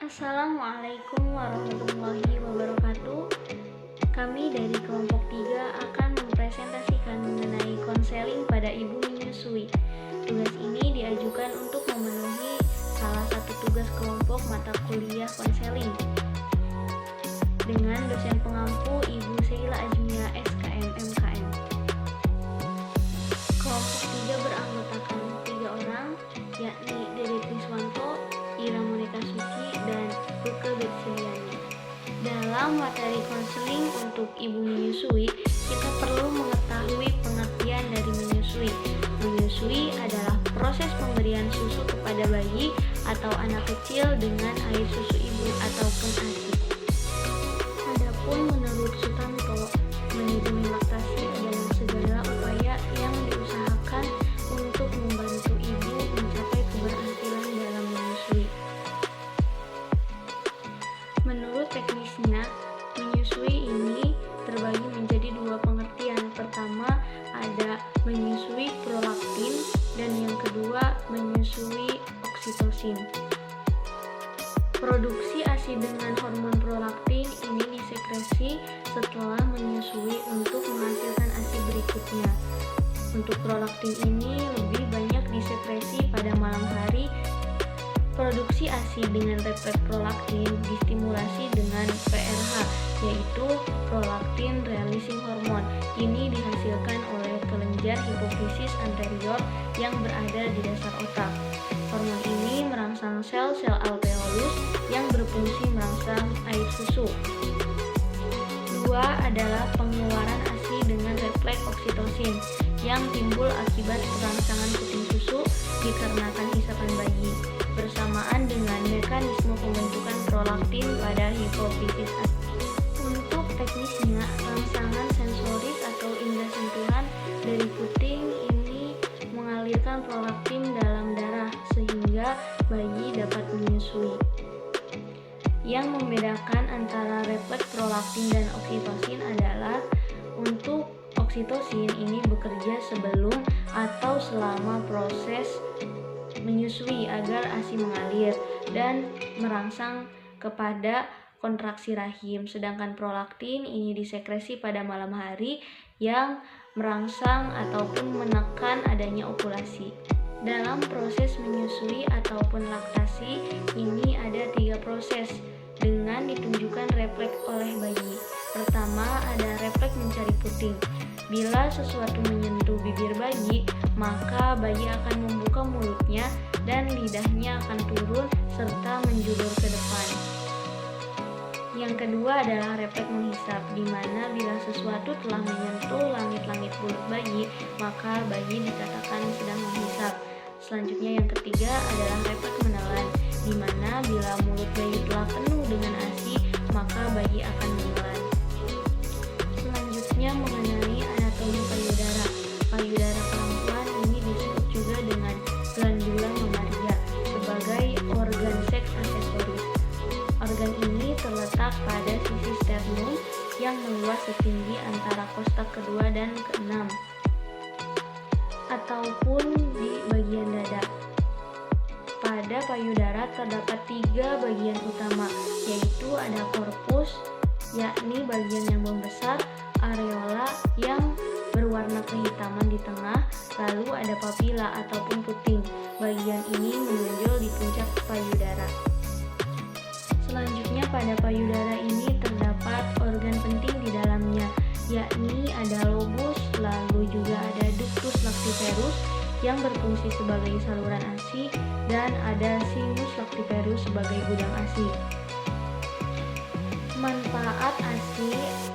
Assalamualaikum warahmatullahi wabarakatuh. Kami dari kelompok 3 akan mempresentasikan mengenai konseling pada ibu menyusui. Tugas ini diajukan untuk memenuhi salah satu tugas kelompok mata kuliah konseling dengan dosen pengampu Ibu Sheila Ajmia SKM MKM. Kelompok 3 beranggotakan 3 orang, yakni Dede Triswanto, Ira Monika Suci, dan Ruke Bersiliani. Dalam materi konseling untuk ibu menyusui, kita perlu mengetahui pengertian dari menyusui. Menyusui adalah proses pemberian susu kepada bayi atau anak kecil dengan air susu ibu ataupun ASI. Adapun menurut Sutanto, manajemen laktasi adalah segala upaya yang diusahakan untuk membantu ibu mencapai keberhasilan dalam menyusui. Menurut teknisnya, menyusui ini terbagi menjadi dua pengertian. Pertama, ada menyusui prolaktin dan yang kedua menyusui oksitosin. Produksi ASI dengan hormon prolaktin ini disekresi setelah menyusui untuk menghasilkan ASI berikutnya. Untuk prolaktin ini lebih banyak disekresi pada malam hari. Produksi ASI dengan refleks prolaktin distimulasi dengan PRH, yaitu prolaktin releasing hormone. Ini dihasilkan oleh kelenjar hipofisis anterior yang berada di dasar otak. Hormon ini merangsang sel-sel alveolus yang berfungsi merangsang air susu. Dua adalah pengeluaran ASI dengan refleks oksitosin yang timbul akibat perangsangan puting susu dikarenakan hisapan bayi, bersamaan dengan mekanisme pembentukan prolaktin pada hipofisis ASI. Untuk teknisnya, rangsangan sensoris atau indera sentuhan dari puting ini mengalirkan prolaktin dalam darah sehingga bayi dapat menyusui. Yang membedakan antara refleks prolaktin dan oksitosin adalah untuk oksitosin ini bekerja sebelum atau selama proses menyusui agar ASI mengalir dan merangsang kepada kontraksi rahim, sedangkan prolaktin ini disekresi pada malam hari yang merangsang ataupun menekan adanya ovulasi. Dalam proses menyusui ataupun laktasi ini ada 3 proses dengan ditunjukkan refleks oleh bayi. Pertama, ada refleks mencari puting. Bila sesuatu menyentuh bibir bayi, maka bayi akan membuka mulutnya dan lidahnya akan turun serta menjulur ke depan. Yang kedua adalah refleks menghisap, di mana bila sesuatu telah menyentuh langit-langit mulut bayi, maka bayi dikatakan sedang menghisap. Selanjutnya yang ketiga adalah refleks menelan, di mana bila mulut bayi telah penuh dengan ASI, maka bayi akan menelan. Selanjutnya mengenai anatomi payudara. Payudara perempuan ini disebut juga dengan glandula mamaria sebagai organ seks aksesoris. Organ ini terletak pada sisi sternum yang meluas setinggi antara kostak kedua dan keenam ataupun di bagian dada. Pada payudara terdapat 3 bagian utama, yaitu ada korpus, yakni bagian yang membesar, areola yang berwarna kehitaman di tengah, lalu ada papila ataupun puting. Bagian ini menonjol di puncak payudara. Selanjutnya pada payudara ini terdapat organ penting di dalamnya, yakni ada lobus, lalu juga ada ductus lactiferus yang berfungsi sebagai saluran ASI dan ada sinus lactiferus sebagai gudang ASI. Manfaat ASI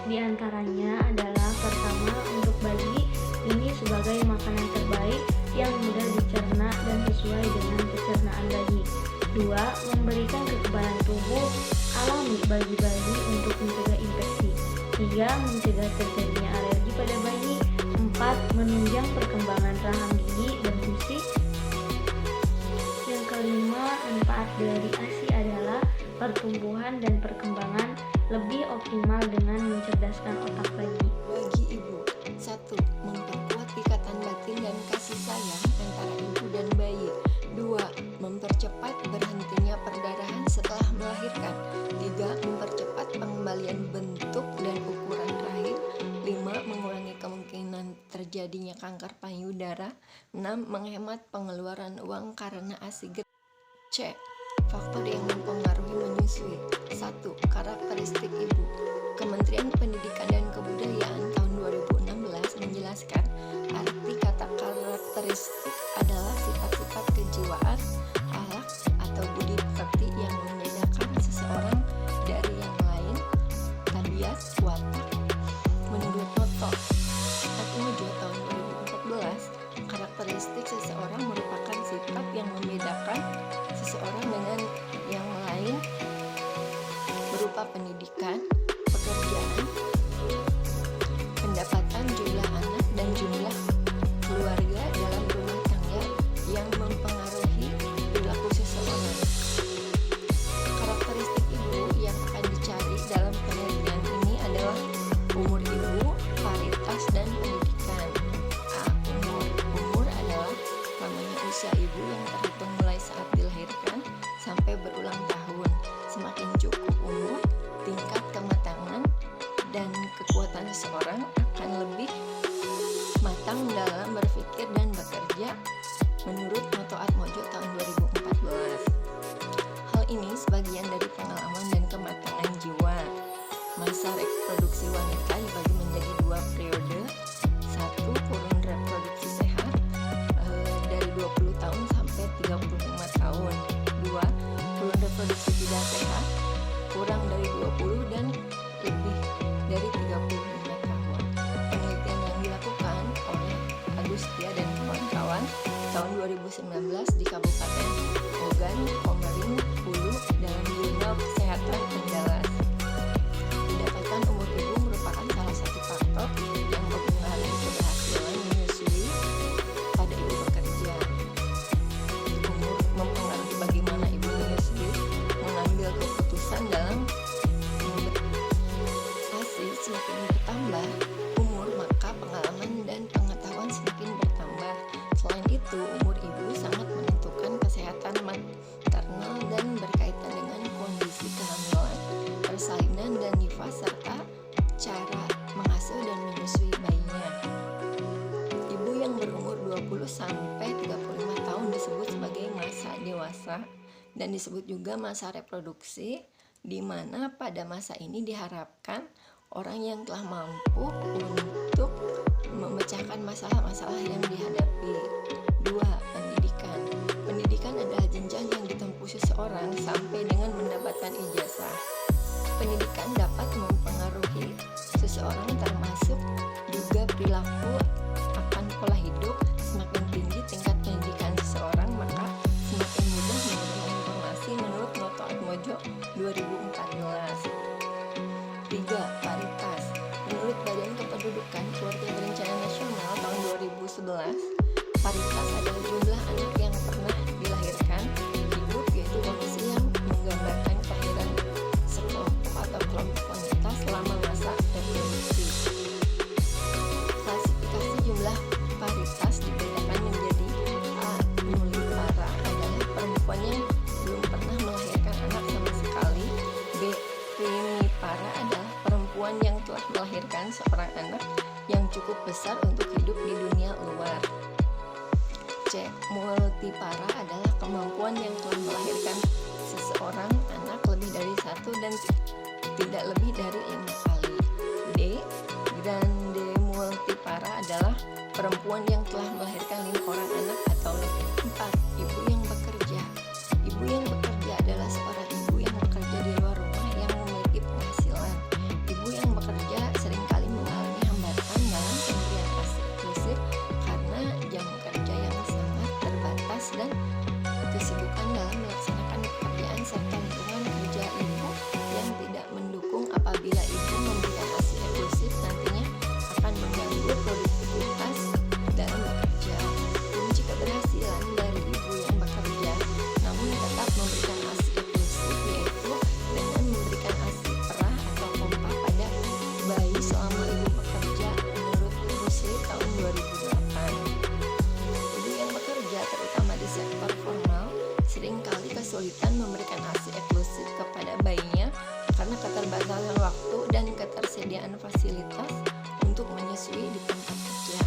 diantaranya adalah pertama, untuk bayi ini sebagai makanan terbaik yang mudah dicerna dan sesuai dengan pencernaan bayi. 2. Memberikan kekebalan tubuh alami bagi bayi untuk mencegah infeksi. 3. Mencegah terjadinya alergi pada bayi. 4. Menunjang perkembangan rahang gigi dan gusi. Yang kelima, manfaat dari ASI adalah pertumbuhan dan perkembangan lebih optimal dengan mencerdaskan otak bayi. Bagi ibu, 1. Memperkuat ikatan batin dan kasih sayang antara ibu dan bayi. 2. Mempercepat berhentinya perdarahan setelah melahirkan. terjadinya kanker payudara. 6. Menghemat pengeluaran uang karena ASI gratis. C. Faktor yang mempengaruhi menyusui. 1. Karakteristik ibu. Kementerian Pendidikan dan Kebudayaan tahun 2016 menjelaskan arti kata karakteristik adalah sifat-sifat kejiwaan, akhlak, atau budi pekerti yang membedakan seseorang dari yang lain, tabiat, watak. Menurut Noto Atmojo tahun 2014, karakteristik seseorang merupakan sifat yang membedakan seseorang dengan yang lain berupa pendidikan, pekerjaan, pendapatan, jumlah anak, dan jumlah keluarga dalam rumah tangga yang mempengaruhi perilaku seseorang. Karakteristik ibu yang akan dicari dalam penelitian ini adalah umur ibu, paritas, dan pendidikan. A. Umur adalah lamanya usia ibu yang terhitung mulai saat dilahirkan sampai berulang tahun. Semakin cukup umur, tingkat kematangan dan kekuatan seseorang akan lebih matang dalam berpikir dan bekerja, menurut Noto Atmojo tahun 2014. Hal ini sebagian dari pengalaman dan kematangan jiwa. Masa reproduksi wanita dibagi menjadi 2 periode. 1. Kurun reproduksi sehat dari 20 tahun sampai 35 tahun. 2. Kurun reproduksi tidak sehat kurang dari 20 dan lebih dari 35 tahun. Penelitian yang dilakukan oleh Agustia dan kawan-kawan tahun 2019 di Kabupaten Ogan Komering Ulu dalam jurnal Kesehatan Andalas. Didapatkan umur ibu merupakan salah satu faktor yang mempengaruhi keberhasilan menyusui pada ibu bekerja. Umur mempengaruhi bagaimana ibu menyusui mengambil keputusan dalam ASI. Semakin bertambah umur, maka pengalaman dan pengetahuan semakin bertambah. Selain itu, umur ibu sangat menentukan kesehatan maternal dan berkaitan dengan kondisi kehamilan, persalinan, dan nifas serta cara mengasuh dan menyusui bayinya. Ibu yang berumur 20 sampai 35 tahun disebut sebagai masa dewasa dan disebut juga masa reproduksi, di mana pada masa ini diharapkan orang yang telah mampu untuk memecahkan masalah-masalah yang dihadapi. 2. Pendidikan. Pendidikan adalah jenjang yang ditempuh seseorang sampai dengan mendapatkan ijazah. Pendidikan dapat mempengaruhi seseorang termasuk juga perilaku akan pola hidup. Semakin tinggi tingkat pendidikan seseorang, maka semakin mudah menerima informasi, menurut Noto Atmojo 2014. 3. Paritas. Menurut Badan Kependudukan Keluarga Berencana Nasional tahun 2011, paritas adalah jumlah anak yang pernah dilahirkan hidup, yaitu kondisi yang menggambarkan kelahiran sekelompok atau kelompok wanita selama masa reproduksi. Klasifikasi jumlah paritas dibedakan menjadi A. Nullipara adalah perempuan yang belum pernah melahirkan anak sama sekali. B. Primipara adalah perempuan yang telah melahirkan seorang anak yang cukup besar untuk hidup di dunia luar. C. Multipara adalah kemampuan yang telah melahirkan seseorang anak lebih dari satu dan tidak lebih dari 5 kali. D. Grande multipara adalah perempuan yang telah melahirkan 5 orang anak atau lebih. 4. Ibu yang bekerja. Ibu yang bekerja adalah seorang ibu yang bekerja di luar rumah yang memiliki penghasilan. Ibu yang bekerja seringkali mengalami hambatan dalam pemberian ASI eksklusif karena jam kerja yang sangat terbatas dan kesibukan dalam melaksanakan pekerjaan serta lingkungan kerja ibu yang tidak mendukung. Apabila ibu memberikan ASI eksklusif, nantinya akan mengganggu produktivitas dalam bekerja. Kunci keberhasilan dari ibu yang bekerja namun tetap memberikan ASI eksklusif yaitu dengan memberikan ASI perah atau pompa pada bayi selama ibu bekerja, menurut Rusli tahun 2008. Ibu yang bekerja terutama di sektor formal seringkali kesulitan memberikan ASI eksklusif kepada bayinya karena keterbatasan waktu dan ketersediaan fasilitas untuk menyusui di tempat kerja.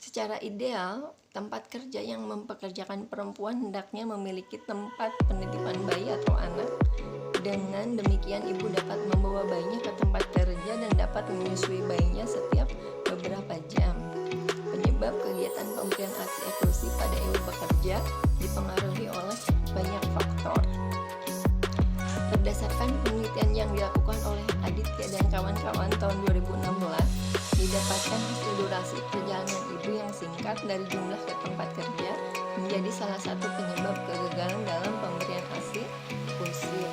secara ideal tempat kerja yang mempekerjakan perempuan hendaknya memiliki tempat penitipan bayi atau anak. Dengan demikian ibu dapat membawa bayinya ke tempat kerja dan dapat menyusui bayinya setiap beberapa jam. Penyebab kegiatan pemberian ASI eksklusif pada ibu bekerja dipengaruhi oleh banyak faktor. Berdasarkan penelitian yang dilakukan oleh Aditya dan kawan-kawan tahun 2016, didapatkan hasil durasi perjalanan ibu yang singkat dari jumlah ke tempat kerja menjadi salah satu penyebab kegagalan dalam pemberian ASI eksklusif.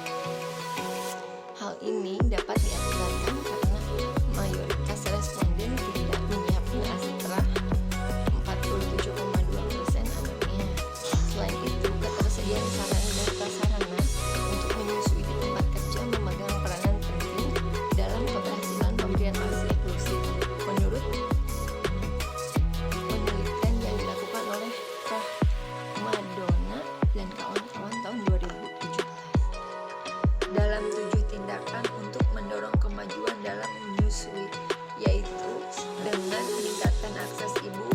Hal ini dapat diakibatkan karena mayoritas responden tidak menyiapkan ASI perah, 47,2% anaknya. Selain itu, ketersediaan sarana dan prasarana untuk menyusui di tempat kerja memegang peranan penting dalam keberhasilan pemberian ASI eksklusif. Menurut penelitian yang dilakukan oleh Madonna dan kawan-kawan tahun 2017, dalam 7 tindakan untuk mendorong kemajuan dalam menyusui, yaitu dengan meningkatkan akses ibu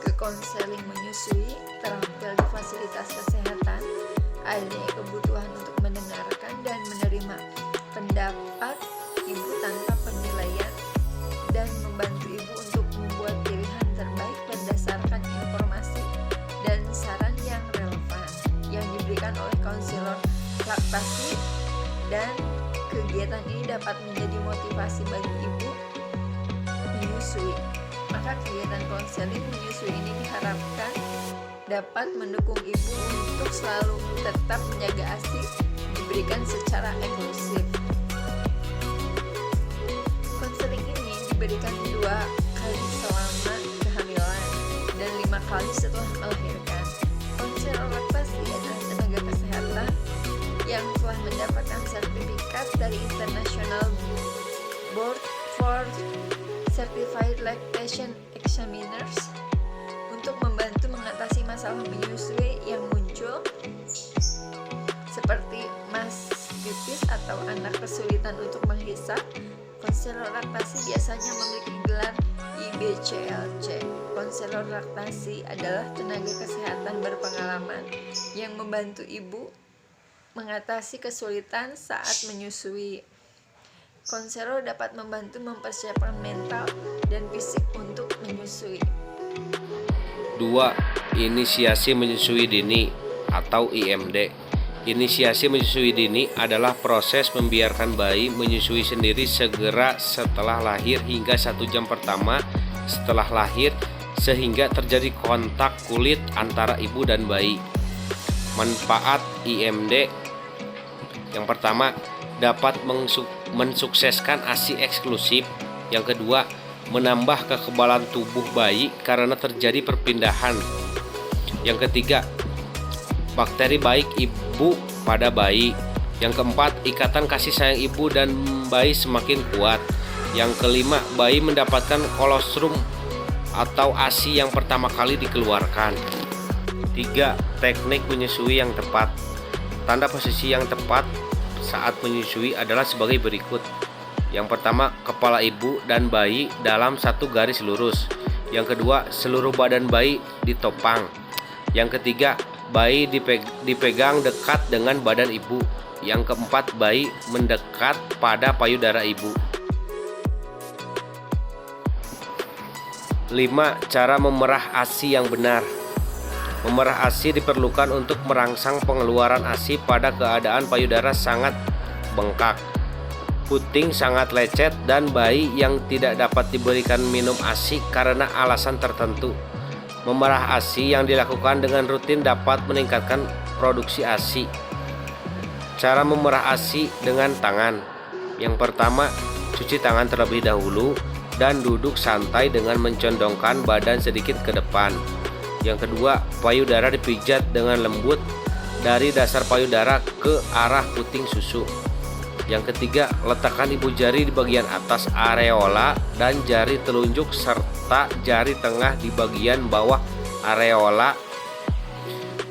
ke konseling menyusui, terampil di fasilitas kesehatan, adanya kebutuhan untuk mendengarkan dan menerima pendapat ibu tanpa penilaian, dan membantu ibu untuk membuat pilihan terbaik berdasarkan informasi dan saran yang relevan yang diberikan oleh konselor laktasi. Dan kegiatan ini dapat menjadi motivasi bagi ibu menyusui. Maka kegiatan konseling menyusui ini diharapkan dapat mendukung ibu untuk selalu tetap menjaga ASI diberikan secara eksklusif. Konseling ini diberikan 2 kali selama kehamilan dan 5 kali setelah melahirkan. Konselor laktasi adalah tenaga kesehatan yang telah mendapatkan sertifikat dari International Board for Certified Lactation Examiners untuk membantu mengatasi masalah menyusui yang muncul seperti mastitis atau anak kesulitan untuk menghisap. Konselor laktasi biasanya memiliki gelar IBCLC. Konselor laktasi adalah tenaga kesehatan berpengalaman yang membantu ibu mengatasi kesulitan saat menyusui. Konselor dapat membantu mempersiapkan mental dan fisik untuk menyusui. 2. Inisiasi menyusui dini atau IMD. Inisiasi menyusui dini adalah proses membiarkan bayi menyusui sendiri segera setelah lahir hingga 1 jam pertama setelah lahir sehingga terjadi kontak kulit antara ibu dan bayi. Manfaat IMD: yang pertama, dapat mensukseskan ASI eksklusif. Yang kedua, menambah kekebalan tubuh bayi karena terjadi perpindahan. Yang ketiga, bakteri baik ibu pada bayi. Yang keempat, ikatan kasih sayang ibu dan bayi semakin kuat. Yang kelima, bayi mendapatkan kolostrum atau ASI yang pertama kali dikeluarkan. 3. Teknik menyusui yang tepat. Tanda posisi yang tepat saat menyusui adalah sebagai berikut. Yang pertama, kepala ibu dan bayi dalam satu garis lurus. Yang kedua, seluruh badan bayi ditopang. Yang ketiga, bayi dipegang dekat dengan badan ibu. Yang keempat, bayi mendekat pada payudara ibu. 5. Cara memerah ASI yang benar. Memerah ASI diperlukan untuk merangsang pengeluaran ASI pada keadaan payudara sangat bengkak, puting sangat lecet, dan bayi yang tidak dapat diberikan minum ASI karena alasan tertentu. Memerah ASI yang dilakukan dengan rutin dapat meningkatkan produksi ASI. Cara memerah ASI dengan tangan. Yang pertama, cuci tangan terlebih dahulu dan duduk santai dengan mencondongkan badan sedikit ke depan. Yang kedua, payudara dipijat dengan lembut dari dasar payudara ke arah puting susu. Yang ketiga, letakkan ibu jari di bagian atas areola dan jari telunjuk serta jari tengah di bagian bawah areola.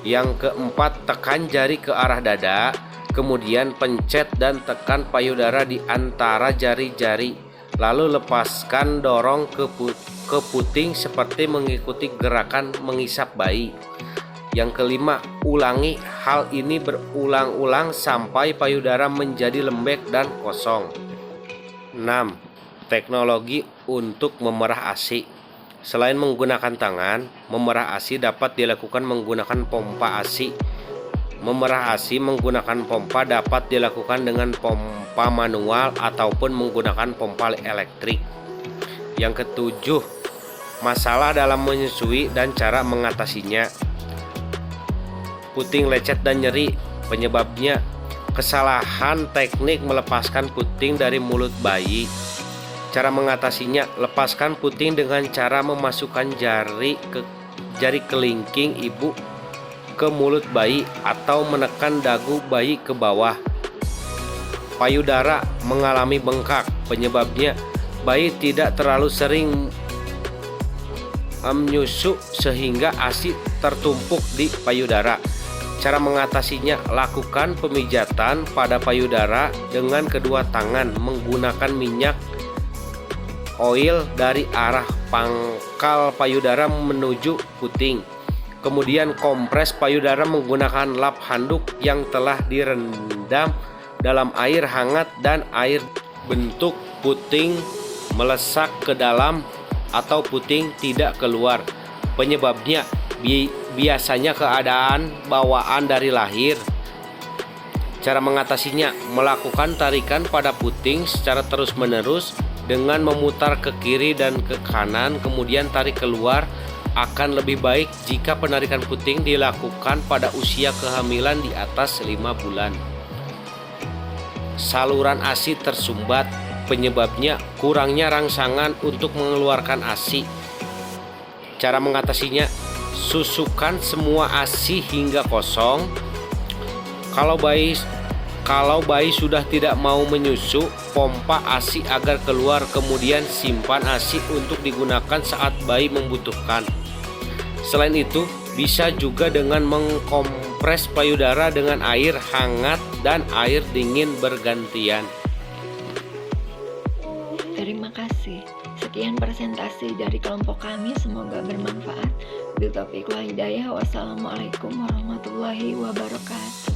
Yang keempat, tekan jari ke arah dada, kemudian pencet dan tekan payudara di antara jari-jari, lalu lepaskan dorong ke ke puting seperti mengikuti gerakan mengisap bayi. Yang kelima, ulangi hal ini berulang-ulang sampai payudara menjadi lembek dan kosong. 6. Teknologi untuk memerah ASI. Selain menggunakan tangan, memerah ASI dapat dilakukan menggunakan pompa ASI. Memerah ASI menggunakan pompa dapat dilakukan dengan pompa manual ataupun menggunakan pompa elektrik. Yang ketujuh, masalah dalam menyusui dan cara mengatasinya. Puting lecet dan nyeri, penyebabnya kesalahan teknik melepaskan puting dari mulut bayi. Cara mengatasinya, lepaskan puting dengan cara memasukkan jari kelingking ibu ke mulut bayi atau menekan dagu bayi ke bawah. Payudara mengalami bengkak, penyebabnya bayi tidak terlalu sering menyusu sehingga ASI tertumpuk di payudara. Cara mengatasinya, lakukan pemijatan pada payudara dengan kedua tangan menggunakan minyak oil dari arah pangkal payudara menuju puting. Kemudian kompres payudara menggunakan lap handuk yang telah direndam dalam air hangat dan air. Bentuk puting melesak ke dalam atau puting tidak keluar. Penyebabnya biasanya keadaan bawaan dari lahir. Cara mengatasinya, melakukan tarikan pada puting secara terus-menerus dengan memutar ke kiri dan ke kanan, kemudian tarik keluar. Akan lebih baik jika penarikan puting dilakukan pada usia kehamilan di atas 5 bulan. Saluran ASI tersumbat, penyebabnya kurangnya rangsangan untuk mengeluarkan ASI. Cara mengatasinya, susukan semua ASI hingga kosong. Kalau bayi sudah tidak mau menyusu, pompa ASI agar keluar, kemudian simpan ASI untuk digunakan saat bayi membutuhkan. Selain itu, bisa juga dengan mengkompres payudara dengan air hangat dan air dingin bergantian. Terima kasih. Sekian presentasi dari kelompok kami, semoga bermanfaat. Billahi taufiq wal hidayah. Wassalamualaikum warahmatullahi wabarakatuh.